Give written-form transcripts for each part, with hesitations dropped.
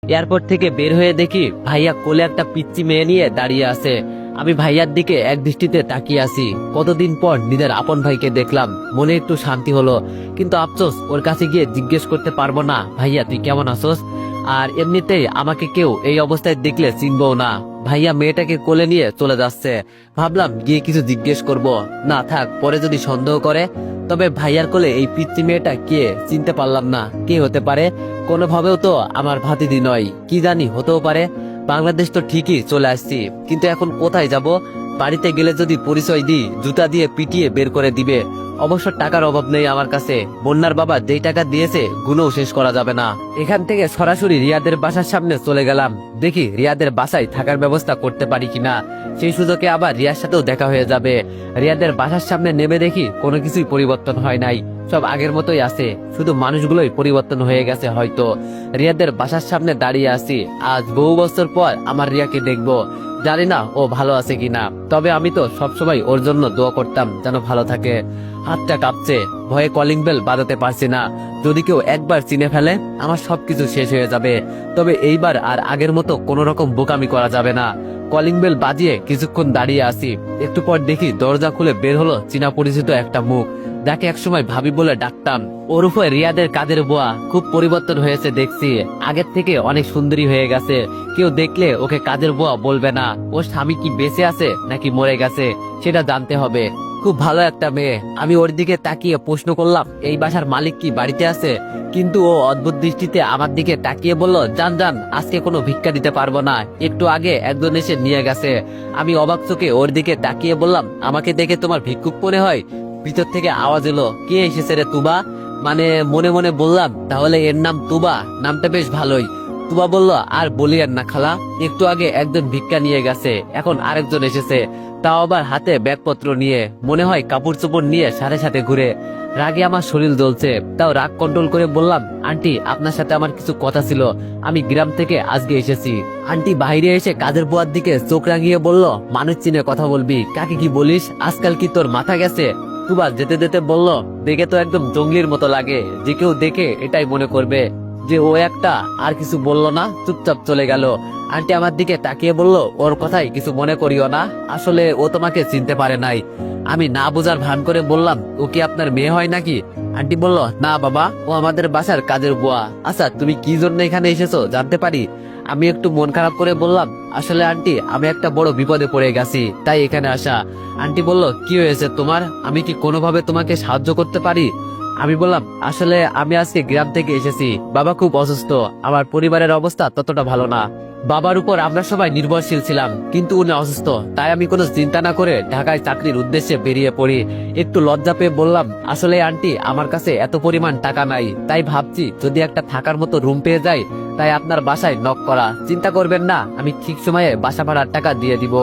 Airport থেকে বের হয়ে দেখি ভাইয়া কোলে একটা পিচ্চি মেয়ে নিয়ে দাঁড়িয়ে আছে। আমি ভাইয়ার দিকে এক দৃষ্টিতে তাকিয়ে আছি। কতদিন পর নিজের আপন ভাইকে দেখলাম, মনে একটু শান্তি হলো। কিন্তু আফসোস, ওর কাছে গিয়ে জিজ্ঞেস করতে পারবো না, ভাইয়া তুই কেমন আছোস। আর এমনিতেই আমাকে কেউ এই অবস্থায় দেখলে চিনবও না। ভাইয়া মেয়েটাকে কোলে নিয়ে চলে যাচ্ছে। ভাবলাম গিয়ে কিছু জিজ্ঞেস করব, না থাক, পরে যদি সন্দেহ করে। তবে ভাইয়ার কোলে এই পিচ্চি মেয়েটা কে চিনতে পারলাম না। কে হতে পারে? কোনোভাবেও তো আমার ভাতিজি নয়, কি জানি হতেও পারে। বাংলাদেশ তো ঠিকই চলে আসছি, কিন্তু এখন কোথায় যাব? বাড়িতে গেলে যদি পরিচয় দিই, জুতা দিয়ে পিটিয়ে বের করে দিবে। অবশ্য টাকার অভাব নেই আমার কাছে। বন্যার বাবা যেই টাকা দিয়েছে গুণও শেষ করা যাবে না। এখান থেকে সরাসরি রিয়াদের বাসার সামনে চলে গেলাম। দেখি রিয়াদের বাসায় থাকার ব্যবস্থা করতে পারি কিনা। সেই সুযোগে আবার রিয়ার সাথেও দেখা হয়ে যাবে। রিয়াদের বাসার সামনে নেমে দেখি কোনো কিছুই পরিবর্তন হয় নাই, সব আগের মতোই আছে। শুধু মানুষগুলোই পরিবর্তন হয়ে গেছে হয়তো। রিয়াদের বাসার সামনে দাঁড়িয়ে আছি। আজ বহু বছর পর আমার রিয়াকে দেখবো। জানি না ও ভালো আছে কিনা, তবে আমি তো সবসময় ওর জন্য দোয়া করতাম যেন ভালো থাকে। হাতটা কাঁপছে, ভয়ে কলিং বেল বাজাতে পারছি না। যদি কেউ একবার চিনে ফেলে আমার সবকিছু শেষ হয়ে যাবে। তবে এইবার আর আগের মতো কোনো রকম বোকামি করা যাবে না। কলিং বেল বাজিয়ে কিছুক্ষণ দাঁড়িয়ে আসি। একটু পর দেখি দরজা খুলে বের হলো চীনা পরিচিত একটা মুখ, যাকে একসময় ভাবি বলে ডাকতাম। ওর উপরে রিয়াদের কাজের বুয়া। খুব পরিবর্তন হয়েছে দেখছি, আগের থেকে অনেক সুন্দরী হয়ে গেছে। কেউ দেখলে ওকে কাজের বুয়া বলবে না। ওর স্বামী কি বেঁচে আছে নাকি মরে গেছে সেটা জানতে হবে। খুব ভালো একটা মেয়ে। আমি ওর দিকে তাকিয়ে প্রশ্ন করলাম, এই বাসার মালিক কি বাড়িতে আছে? কিন্তু ও অদ্ভুত দৃষ্টিতে আমার দিকে তাকিয়ে বলল, যান যান, আজকে কোনো ভিক্ষা দিতে পারবো না, একটু আগে একজন এসে নিয়ে গেছে। আমি অবাক চোখে ওর দিকে তাকিয়ে বললাম, আমাকে দেখে তোমার ভিক্ষুক মনে হয়? ভিতর থেকে আওয়াজ এলো, কে এসেছে রে তুবা? মানে মনে মনে বললাম, তাহলে এর নাম তুবা, নামটা বেশ ভালোই। তুবা বলল, আর বলিয়েন না খালা, একটু আগে একজন ভিক্ষা নিয়ে গেছে, এখন আরেকজন এসেছে, তাও আবার হাতে ব্যাগপত্র নিয়ে। মনে হয় কাপড় চোপড় নিয়ে সাথে সাথে ঘুরে। রাগে আমার শরীর জ্বলছে, তাও রাগ কন্ট্রোল করে বললাম, আন্টি আপনার সাথে আমার কিছু কথা ছিল, আমি গ্রাম থেকে আজকে এসেছি। আন্টি বাইরে এসে কাজের বুয়ার দিকে চোখ রাঙিয়ে বলল, মানুষ চিনে কথা বলবি, কাকে কি বলিস, আজকাল কি তোর মাথা গেছে? তুবা যেতে যেতে বলল, দেখে তো একদম জঙ্গলির মতো লাগে, যে কেউ দেখে এটাই মনে করবে যে ও একটা। আর কিছু বলল না, চুপচাপ চলে গেল। আন্টি আমার দিকে তাকিয়ে বলল, ওর কথাই কিছু মনে করিও না, আসলে ও তোমাকে চিনতে পারে নাই। আমি না বোঝার ভান করে বললাম, ও কি আপনার মেয়ে হয় নাকি? আন্টি বলল, না বাবা, ও আমাদের বাসার কাজের বুয়া। আচ্ছা তুমি কি জন্য এখানে এসেছো জানতে পারি? আমি একটু মন খারাপ করে বললাম, আসলে আন্টি আমি একটা বড় বিপদে পড়ে গেছি, তাই এখানে আসা। আন্টি বলল, কি হয়েছে তোমার? আমি কি কোনোভাবে তোমাকে সাহায্য করতে পারি? আমি বললাম, আসলে আমি আজকে গ্রাম থেকে এসেছি, বাবা খুব অসুস্থ, আমার পরিবারের অবস্থা ততটা ভালো না। বাবার উপর আমরা সবাই নির্ভরশীল ছিলাম, কিন্তু উনি অসুস্থ, তাই আমি কোনো চিন্তা না করে ঢাকায় চাকরির উদ্দেশ্যে বেরিয়ে পড়ি। একটু লজ্জা পেয়ে বললাম, আসলে আন্টি আমার কাছে এত পরিমাণ টাকা নাই, তাই ভাবছি যদি একটা থাকার মতো রুম পেয়ে যাই, তাই আপনার বাসায় নক করা। চিন্তা করবেন না, আমি ঠিক সময়ে বাসা ভাড়ার টাকা দিয়ে দিব,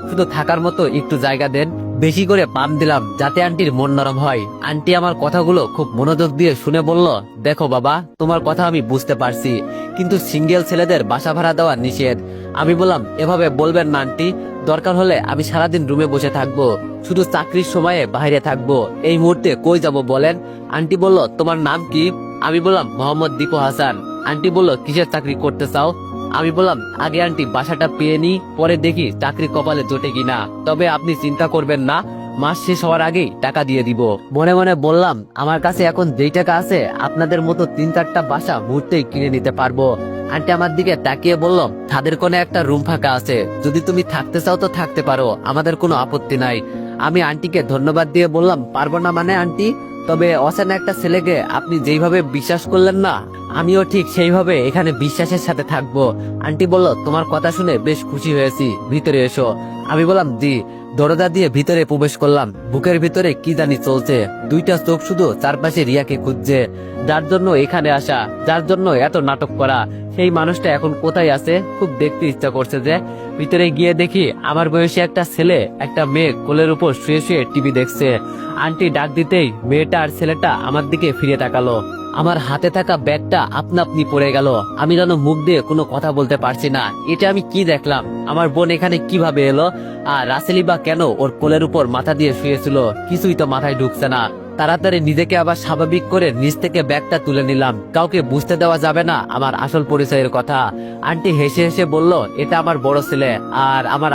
শুধু থাকার মতো একটু জায়গা দেন। বেশি করে পাম দিলাম যাতে আন্টির মন নরম হয়। আন্টি আমার কথাগুলো খুব মনোযোগ দিয়ে শুনে বলল, দেখো বাবা, তোমার কথা আমি বুঝতে পারছি, কিন্তু সিঙ্গেল ছেলেদের বাসা ভাড়া দেওয়া নিষেধ। আমি বললাম, এভাবে বলবেন না আন্টি, দরকার হলে আমি সারাদিন রুমে বসে থাকবো, শুধু চাকরির সময়ে বাইরে থাকবো, এই মুহূর্তে কই যাব বলেন? আন্টি বলল, তোমার নাম কি? আমি বললাম, মোহাম্মদ দীপু হাসান। আন্টি বলল, কিসের চাকরি করতে চাও? আমি বললাম, আগে আন্টি বাসাটা পেয়ে নি, পরে দেখি চাকরি কপালে জোটে কিনা, তবে আপনি চিন্তা করবেন না, মাস শেষ হওয়ার আগেই টাকা দিয়ে দিব। মনে মনে বললাম, আমার কাছে এখন যেই টাকা আছে আপনাদের মতো 3-4টা বাসা মুহূর্তেই কিনে নিতে পারবো। আন্টি আমার দিকে তাকিয়ে বলল, তাদের কোনে একটা রুম ফাঁকা আছে, যদি তুমি থাকতে চাও তো থাকতে পারো, আমাদের কোনো আপত্তি নাই। আমি আন্টিকে ধন্যবাদ দিয়ে বললাম, পারবো না মানে আন্টি? তবে অচেনা একটা ছেলেকে আপনি যেইভাবে বিশ্বাস করলেন না, আমিও ঠিক সেইভাবে এখানে বিশ্বাসের সাথে থাকবো। আন্টি বলল, তোমার কথা শুনে বেশ খুশি হয়েছি, ভিতরে এসো। আমি বললাম, জি। দরজা দিয়ে ভিতরে প্রবেশ করলাম। বুকের ভিতরে কি জানি চলছে, দুইটা চোখ শুধু চারপাশে রিয়াকে খুঁজছে। যার জন্য এখানে আসা, যার জন্য এত নাটক করা, সেই মানুষটা এখন কোথায় আছে খুব দেখতে ইচ্ছা করছে। যে ভিতরে গিয়ে দেখি আমার বয়সী একটা ছেলে একটা মেয়ে কোলের উপর শুয়ে শুয়ে টিভি দেখছে। আন্টি ডাক দিতেই মেয়েটা আর ছেলেটা আমার দিকে ফিরে তাকালো। আমার হাতে থাকা ব্যাগটা আপনা আপনি পড়ে গেল। আমি যেন মুখ দিয়ে কোনো কথা বলতে পারছি না। এটা আমি কি দেখলাম? আমার বোন এখানে কিভাবে এলো? আর রাসেলি বা কেন ওর কোলের উপর মাথা দিয়ে শুয়েছিল? কিছুই তো মাথায় ঢুকছে না। তাড়াতাড়ি নিজেকে আবার স্বাভাবিক করে নিচ থেকে ব্যাগটা তুলে নিলাম। কাউকে বুঝতে দেওয়া যাবে না আমার আসল পরিচয়ের কথা। আন্টি হেসে হেসে বলল, এটা আমার বড় ছেলে আর আমার